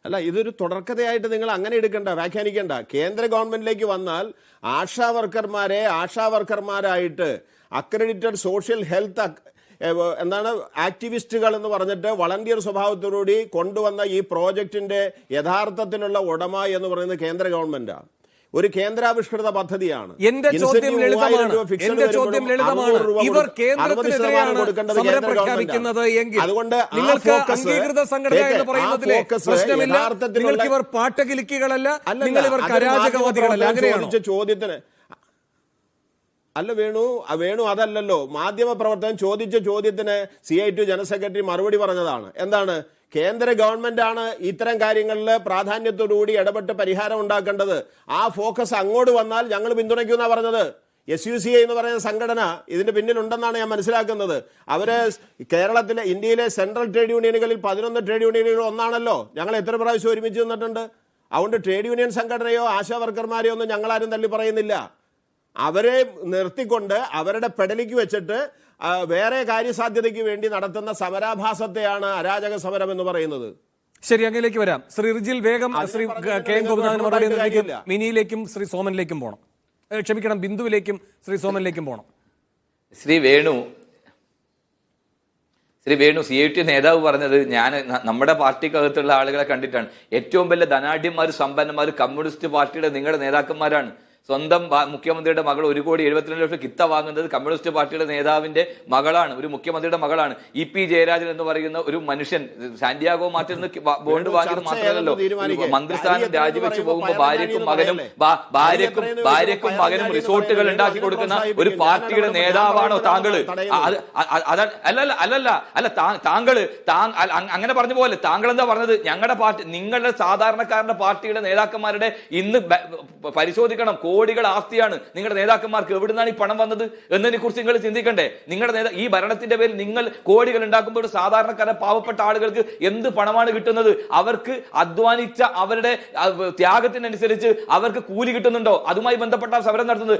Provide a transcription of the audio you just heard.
അല്ല, ഇതൊരു തുടർക്കഥയായിട്ട് നിങ്ങൾ അങ്ങനെ എടുക്കണ്ട, വ്യാഖ്യാനിക്കണ്ട. കേന്ദ്ര ഗവൺമെന്റിലേക്ക് വന്നാൽ ആശാ വർക്കർമാരായിട്ട് അക്രഡിറ്റഡ് സോഷ്യൽ ഹെൽത്ത് എന്താണ് ആക്ടിവിസ്റ്റുകൾ എന്ന് പറഞ്ഞിട്ട് വളണ്ടിയർ സ്വഭാവത്തോടുകൂടി കൊണ്ടുവന്ന ഈ പ്രോജക്റ്റിന്റെ യഥാർത്ഥത്തിലുള്ള ഉടമ എന്ന് പറയുന്നത് കേന്ദ്ര ഗവൺമെന്റാണ്. ഒരു കേന്ദ്രാവിഷ്കൃത പദ്ധതിയാണ്. എന്റെ ചോദ്യം ലളിതമാണ്. ഇവർ കേന്ദ്രത്തിനെതിരെയാണ് സമരം പ്രഖ്യാപിക്കുന്നത് എങ്കിൽ നിങ്ങൾക്ക് അംഗീകൃത സംഘടന എന്ന് പറയുന്നതിലെ പ്രശ്നമില്ല. നിങ്ങൾക്ക് ഇവർ പാട്ടകിലിക്കുകളല്ല, നിങ്ങൾ ഇവർക്ക് അരാജകവാദികളല്ല. അങ്ങനെയാണോ ചോദ്യത്തിന്? അല്ല വേണു അതല്ലല്ലോ. മാധ്യമ പ്രവർത്തകൻ ചോദിച്ച ചോദ്യത്തിന് CITU ജനറൽ സെക്രട്ടറി മറുപടി പറഞ്ഞതാണ്. എന്താണ്? കേന്ദ്ര ഗവൺമെന്റ് ആണ് ഇത്തരം കാര്യങ്ങളിൽ പ്രാധാന്യത്തോടുകൂടി ഇടപെട്ട് പരിഹാരം ഉണ്ടാക്കേണ്ടത്. ആ ഫോക്കസ് അങ്ങോട്ട് വന്നാൽ ഞങ്ങൾ പിന്തുണയ്ക്കുമെന്നാണ് പറഞ്ഞത്. SUCI എന്ന് പറയുന്ന സംഘടന ഇതിന്റെ പിന്നിലുണ്ടെന്നാണ് ഞാൻ മനസ്സിലാക്കുന്നത്. അവര് ഇന്ത്യയിലെ സെൻട്രൽ ട്രേഡ് യൂണിയനുകളിൽ 11 ട്രേഡ് യൂണിയനുകൾ ഒന്നാണല്ലോ. ഞങ്ങൾ എത്ര പ്രാവശ്യം ഒരുമിച്ച് നിന്നിട്ടുണ്ട്. അതുകൊണ്ട് ട്രേഡ് യൂണിയൻ സംഘടനയോ ആശാ വർക്കർമാരെയോ ഒന്നും ഞങ്ങളാരും തള്ളി പറയുന്നില്ല. അവരെ നിർത്തിക്കൊണ്ട് അവരുടെ പെടലിക്ക് വെച്ചിട്ട് വേറെ കാര്യസാധ്യതയ്ക്ക് വേണ്ടി നടത്തുന്ന സമരാഭാസത്തെയാണ് അരാജക സമരം എന്ന് പറയുന്നത്. ശരി, അങ്ങയിലേക്ക് വരാം. ശ്രീ റിജിൽ വേഗം ശ്രീ KN ഗോപിനാഥൻ മറുപടി മിനിയിലേക്കും ശ്രീ സോമനിലേക്കും പോകണം. ക്ഷമിക്കണം, ബിന്ദുവിലേക്കും ശ്രീ സോമനിലേക്കും പോകണം. ശ്രീ വേണു CITU നേതാവ് പറഞ്ഞത് നമ്മുടെ പാർട്ടിക്കകത്തുള്ള ആളുകളെ കണ്ടിട്ടാണ്. ഏറ്റവും വലിയ ധനാഢ്യന്മാർ സമ്പന്നന്മാർ കമ്മ്യൂണിസ്റ്റ് പാർട്ടിയുടെ നിങ്ങളുടെ നേതാക്കന്മാരാണ്. സ്വന്തം മുഖ്യമന്ത്രിയുടെ മകൾ 1,72,00,000 കിത്ത വാങ്ങുന്നത് കമ്മ്യൂണിസ്റ്റ് പാർട്ടിയുടെ നേതാവിന്റെ മകളാണ്, ഒരു മുഖ്യമന്ത്രിയുടെ മകളാണ്. EP ജയരാജൻ എന്ന് പറയുന്ന ഒരു മനുഷ്യൻ സാന്റിയാഗോ മാർട്ടിൽ നിന്ന് ബോണ്ട് വാങ്ങിയത് മാത്രമല്ലല്ലോ, മന്ത്രിസ്ഥാനം രാജിവെച്ച് പോകുമ്പോൾ ഭാര്യക്കും മകനും റിസോർട്ടുകൾ ഉണ്ടാക്കി കൊടുക്കുന്ന ഒരു പാർട്ടിയുടെ നേതാവാണോ താങ്കള്? അല്ല താങ്കള് അങ്ങനെ പറഞ്ഞ പോലെ താങ്കൾ എന്താ പറഞ്ഞത്? ഞങ്ങളുടെ പാർട്ടി, നിങ്ങളുടെ സാധാരണക്കാരന്റെ പാർട്ടിയുടെ നേതാക്കന്മാരുടെ ഇന്ന് പരിശോധിക്കണം, കോടികൾ ആസ്തിയാണ് നിങ്ങളുടെ നേതാക്കന്മാർക്ക്. എവിടുന്നാണ് ഈ പണം വന്നത് എന്നതിനെ കുറിച്ച് നിങ്ങൾ ചിന്തിക്കണ്ടേ? നിങ്ങളുടെ ഈ ഭരണത്തിന്റെ പേരിൽ നിങ്ങൾ കോടികൾ ഉണ്ടാക്കുമ്പോൾ സാധാരണക്കാരെ പാവപ്പെട്ട ആളുകൾക്ക് എന്ത് പണമാണ് കിട്ടുന്നത്? അവർക്ക് അധ്വാനിച്ച അവരുടെ ത്യാഗത്തിനനുസരിച്ച് അവർക്ക് കൂലി കിട്ടുന്നുണ്ടോ? അതുമായി ബന്ധപ്പെട്ട സമരം നടത്തുന്നത്.